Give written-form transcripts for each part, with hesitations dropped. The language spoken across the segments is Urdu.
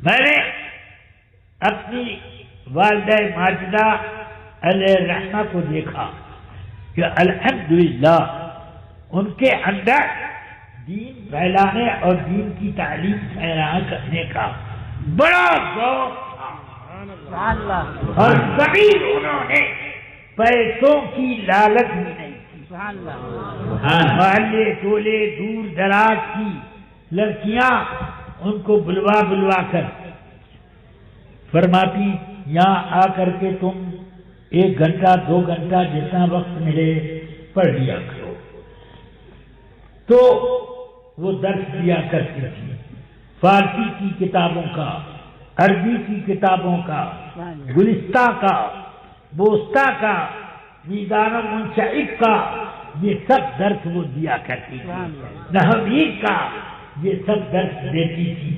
میں نے اپنی والدہ ماجدہ علیہ الرحمہ کو دیکھا کہ الحمدللہ ان کے اندر دین پھیلانے اور دین کی تعلیم پھیلانا کرنے کا بڑا ذوق تھا، اور کبھی انہوں نے پیسوں کی لالچ بھی نہیں کی۔ محلے ٹولے دور دراز کی لڑکیاں ان کو بلوا بلوا کر فرماتی یہاں آ کر کے تم 1 گھنٹہ 2 گھنٹہ جتنا وقت ملے پڑھ لیا کرو، تو وہ درس دیا کرتی تھی، فارسی کی کتابوں کا، عربی کی کتابوں کا، گلستہ کا، بوستا کا، میدان منشعب کا، یہ سب درس وہ دیا کرتی تھی، نحوی کا یہ سب درس دیتی تھی،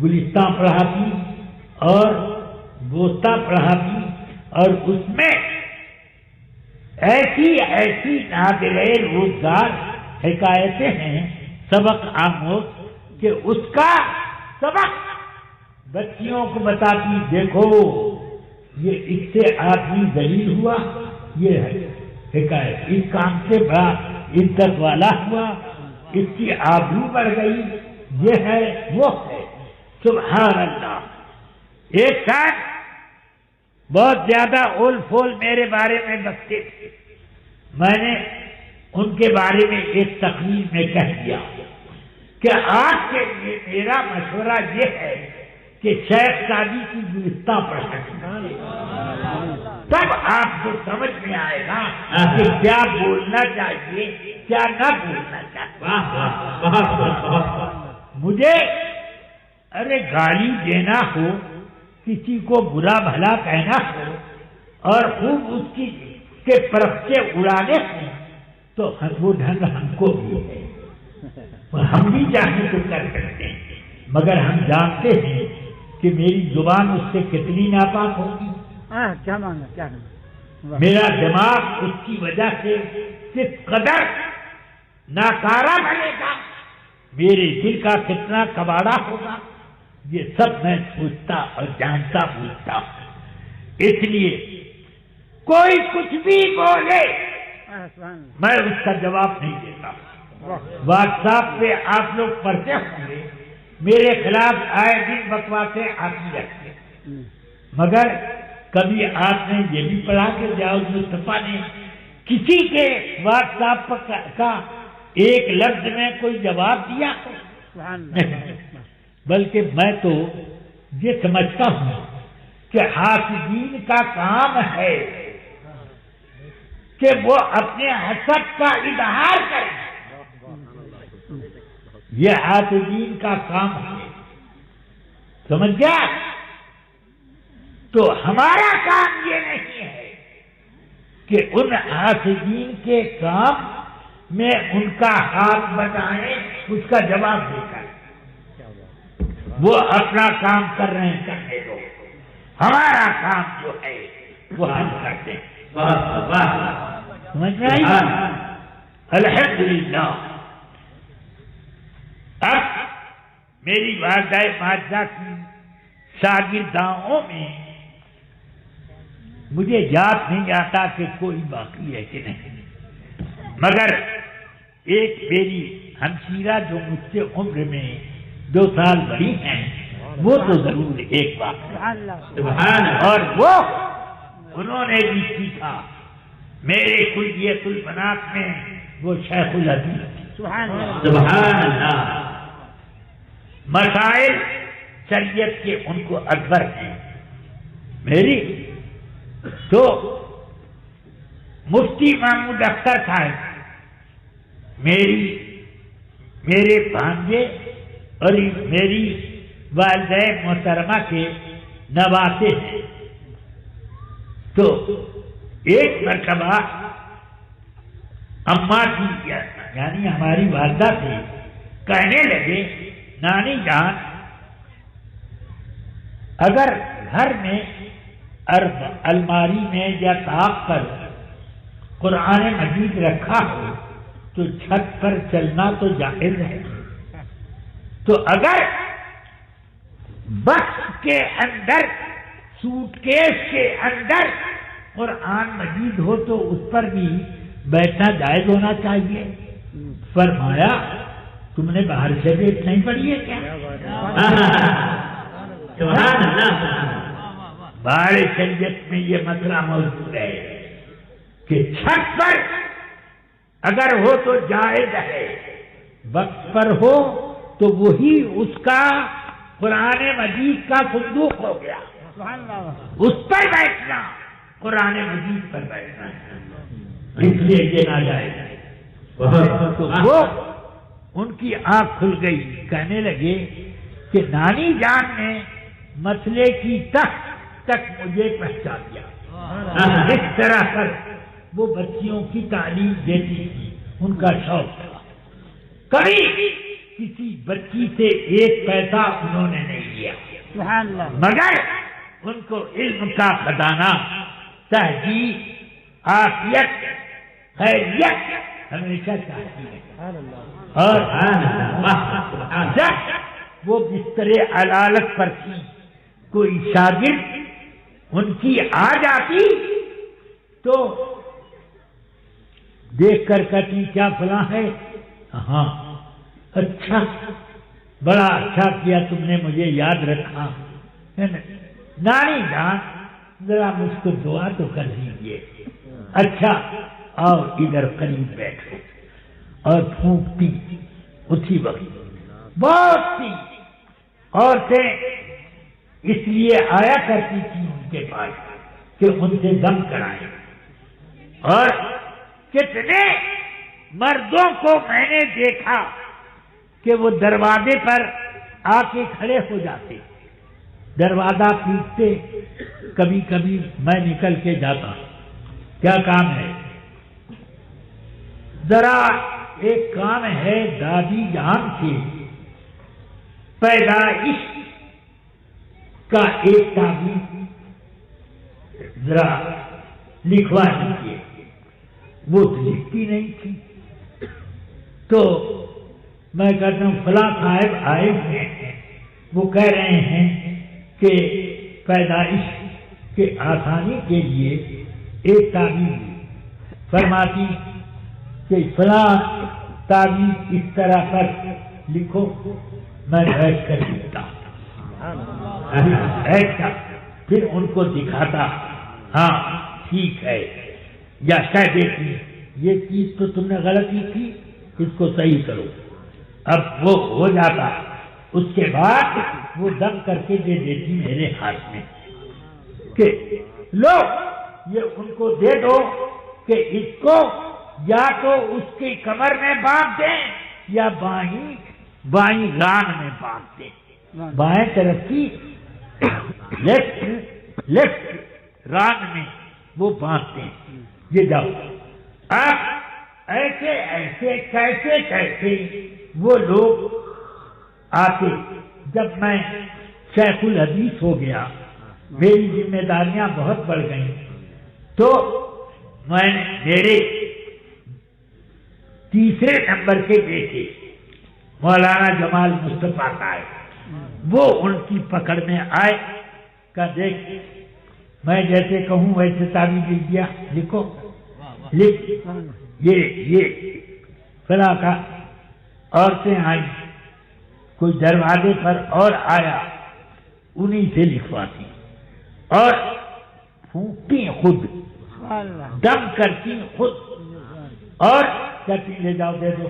گلستہ پڑھاتی اور بوستا پڑھاتی، اور اس میں ایسی نادر روزگار حکایتیں ہیں سبق آموز کہ اس کا سبق بچیوں کو بتاتی، دیکھو یہ اس سے آدمی ذلیل ہوا، یہ حکایت اس کام سے بڑا عزت والا ہوا، اس کی آبرو بڑھ گئی، یہ ہے وہ ہے۔ سبحان اللہ۔ ایک ساتھ بہت زیادہ اول فول میرے بارے میں بکتے تھے، میں نے ان کے بارے میں ایک تقریر میں کہہ دیا کہ آج کے لیے میرا مشورہ یہ ہے کہ شیخ سعدی کی گلستہ پڑھیں، تب آپ کو سمجھ میں آئے گا کہ کیا بولنا چاہیے کیا نہ بولنا چاہیے۔ مجھے ارے گالی دینا ہو، کسی کو برا بھلا کہنا ہو اور خوب اس کی کے پرخچے اڑانے ہوں تو وہ ڈھنگ ہم کو بھی ہے، ہم بھی چاہیں تو کر سکتے ہیں، مگر ہم جانتے ہیں کہ میری زبان اس سے کتنی ناپاک ہوگی، کیا مانگا میرا دماغ اس کی وجہ سے کس قدر ناکارہ بنے گا، میرے دل کا کتنا کباڑا ہوگا، یہ سب میں سوچتا اور جانتا بوجھتا ہوں۔ اس لیے کوئی کچھ بھی بولے میں اس کا جواب نہیں دیتا۔ واٹس ایپ پہ آپ لوگ پڑھتے ہوں گے میرے خلاف آئے دن بکواسیں آتی رکھتے، مگر کبھی آپ نے یہ بھی پڑھا کہ جاؤز مصطفیٰ نے کسی کے واٹس ایپ کا ایک لفظ میں کوئی جواب دیا؟ نہیں، بلکہ میں تو یہ سمجھتا ہوں کہ حاسدین کا کام ہے کہ وہ اپنے حسد کا اظہار کریں، یہ حاسدین کا کام ہے، سمجھ گیا؟ تو ہمارا کام یہ نہیں ہے کہ ان حاسدین کے کام میں ان کا ہاتھ بٹائیں، اس کا جواب دے کر وہ اپنا کام کر رہے ہیں، کرنے دو، ہمارا کام جو ہے وہ ہم کرتے ہیں۔ سمجھ میں آئی؟ الحمدللہ۔ اب میری والدہ ماجدہ کی شاگرداؤں میں مجھے یاد نہیں آتا کہ کوئی باقی ہے کہ نہیں، مگر ایک میری ہمشیرہ جو مجھ سے عمر میں 2 سال بڑی ہیں وہ تو ضرور ایک بات ہے، اور وہ انہوں نے بھی سیکھا میرے کلیت البنات میں، وہ شیخ الحدیث، سبحان اللہ، مسائل شریعت کے ان کو اکبر ہیں۔ میری تو مفتی محمود اختر صاحب میرے بھانجے اور میری والدہ محترمہ کے نواسے ہیں، تو ایک مرتبہ اماں جی یعنی ہماری والدہ سے کہنے لگے، نانی جان اگر گھر میں الماری میں یا طاق پر قرآن مجید رکھا ہو تو چھت پر چلنا تو جائز ہے، تو اگر بکس کے اندر سوٹ کیس کے اندر قرآن مجید ہو تو اس پر بھی بیٹھنا جائز ہونا چاہیے. فرمایا تم نے باہر شریعت نہیں پڑھی ہے کیا؟ باہر شریعت میں یہ مسئلہ موجود ہے کہ چھت پر اگر ہو تو جائز ہے، وقت پر ہو تو وہی اس کا قرآن مجید کا صندوق ہو گیا، اس پر بیٹھنا قرآن مجید پر بیٹھنا اس لیے یہ ناجائز ہے. تو وہ ان کی آنکھ کھل گئی، کہنے لگے کہ نانی جان نے مسئلے کی تہ تک مجھے پہنچا دیا. اس طرح پر وہ بچیوں کی تعلیم دیتی تھی، ان کا شوق تھا. کبھی کسی بچی سے ایک پیسہ انہوں نے نہیں لیا، مگر ان کو علم کا خزانہ، تہذیب، عافیت، خیریت ہمیشہ چاہتی ہے. اور جب وہ بستر علالت پر تھی، کوئی شاگرد ان کی آ جاتی تو دیکھ کر کہتی کیا فلاں ہے؟ ہاں اچھا، بڑا اچھا کیا تم نے مجھے یاد رکھا. نانی جان ذرا مجھ کو دعا تو کر دیجیے. اچھا اور ادھر قریب بیٹھو. اور پھونکتی اسی وقت. بہت سی عورتیں اس لیے آیا کرتی تھی ان کے پاس کہ ان سے دم کرائیں. اور کتنے مردوں کو میں نے دیکھا کہ وہ دروازے پر آ کے کھڑے ہو جاتے، دروازہ پیٹتے. کبھی کبھی میں نکل کے جاتا، کیا کام ہے؟ ذرا ایک کام ہے دادی جان کی پیدائش کا ایک تعبیر ذرا لکھوا دیجیے. وہ تو لکھتی نہیں تھی. تو میں کہتا ہوں فلاں صاحب آئے ہوئے ہیں، وہ کہہ رہے ہیں کہ پیدائش کے آسانی کے لیے ایک تعبیر فرماتی کہ فلاں تعبیر اس طرح پر لکھو. میں بیٹھ کر لکھتا، پھر ان کو دکھاتا، ہاں ٹھیک ہے. یا کہہ دیتی یہ چیز تو تم نے غلط لکھی، اس کو صحیح کرو. اب وہ ہو جاتا. اس کے بعد وہ دم کر کے دے دیتی میرے ہاتھ میں کہ لو یہ ان کو دے دو کہ اس کو یا تو اس کی کمر میں باندھ دیں یا بائیں ران میں باندھ دیں. بائیں طرف کی لیفٹ ران میں وہ باندھتے ہیں. یہ جاؤ. اب ایسے ایسے کیسے کیسے وہ لوگ آتے. جب میں شیخ الحدیث ہو گیا، میری ذمہ داریاں بہت بڑھ گئیں، تو میں نے میرے تیسرے نمبر کے بیٹے مولانا جمال مصطفیٰ صاحب، وہ ان کی پکڑ میں آئے کہ دیکھ میں جیسے کہوں ویسے تعبیر لکھ دیا، لکھو لکھ. یہ فلاں کا. عورتیں آئیں، کوئی دروازے پر اور آیا، انہی سے لکھواتی اور پھونکتی خود، دم کرتی خود اور کہتی لے جاؤ دے دو،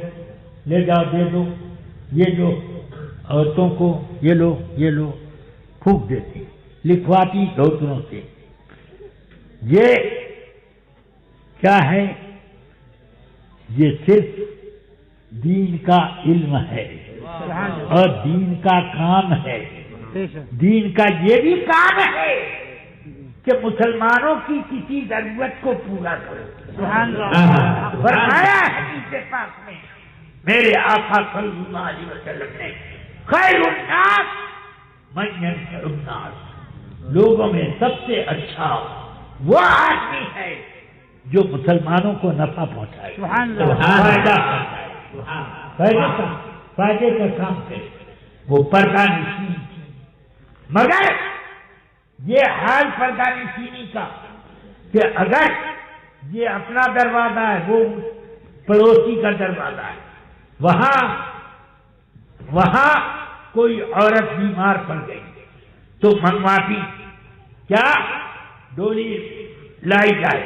لے جاؤ دے دو. یہ جو عورتوں کو یہ لو پھونک دیتی، لکھواتی دوسروں سے. یہ کیا ہے؟ یہ صرف دین کا علم ہے اور دین کا کام ہے. دین کا یہ بھی کام ہے کہ مسلمانوں کی کسی ضرورت کو پورا کرو. فرمایا حدیث پاک میں میرے آقا صلی اللہ علیہ وسلم نے خیر الناس من ينفع الناس، لوگوں میں سب سے اچھا وہ آدمی ہے جو مسلمانوں کو نفع پہنچائے، فائدے کا کام کرے. وہ پردہ نشین تھی، مگر یہ حال پردہ نشینی کا کہ اگر یہ اپنا دروازہ ہے، وہ پڑوسی کا دروازہ ہے، وہاں کوئی عورت بیمار پڑ گئی تو منگواتی کیا ڈولی لائی جائے،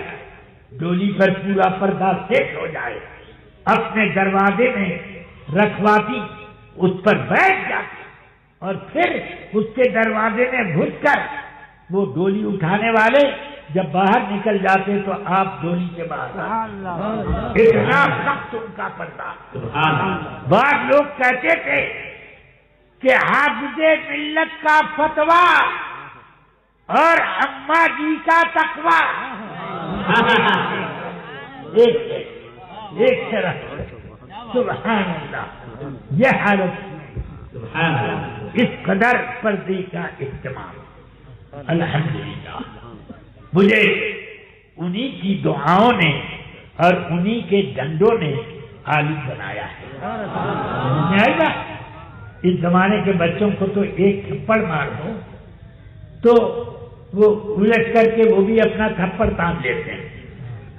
ڈولی پر پورا پردہ سیٹ ہو جائے، اپنے دروازے میں رکھواتی، اس پر بیٹھ جاتی اور پھر اس کے دروازے میں گھس کر وہ ڈولی اٹھانے والے جب باہر نکل جاتے تو آپ ڈولی کے باہر، اتنا سخت ان کا پردہ۔ بعض لوگ کہتے تھے کہ حافظ ملت کا فتویٰ اور اماں جی کا تقویٰ ایک طرح۔ سبحان اللہ، یہ حالت اس قدر پردے کا اہتمام، الحمدللہ مجھے انہی کی دعاؤں نے اور انہی کے ڈنڈوں نے عالم بنایا ہے۔ اس زمانے کے بچوں کو تو ایک تھپڑ مار دو تو وہ الٹ کر کے وہ بھی اپنا تھپڑ تان لیتے ہیں،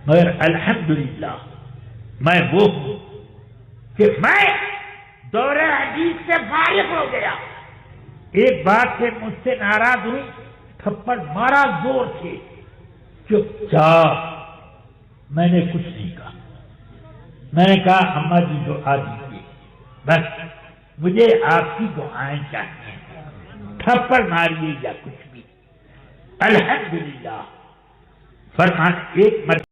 مگر الحمدللہ میں وہ ہوں کہ میں دور حدیث سے فارغ ہو گیا۔ ایک بات سے مجھ سے ناراض ہوئی، تھپڑ مارا زور سے، چپ چاپ، میں نے کچھ نہیں کہا۔ میں نے کہا اماں جی دعا دیجیے، بس مجھے آپ کی دعائیں چاہیے، تھپڑ ماریے یا کچھ بھی۔ الحمدللہ فرمان ایک مرتبہ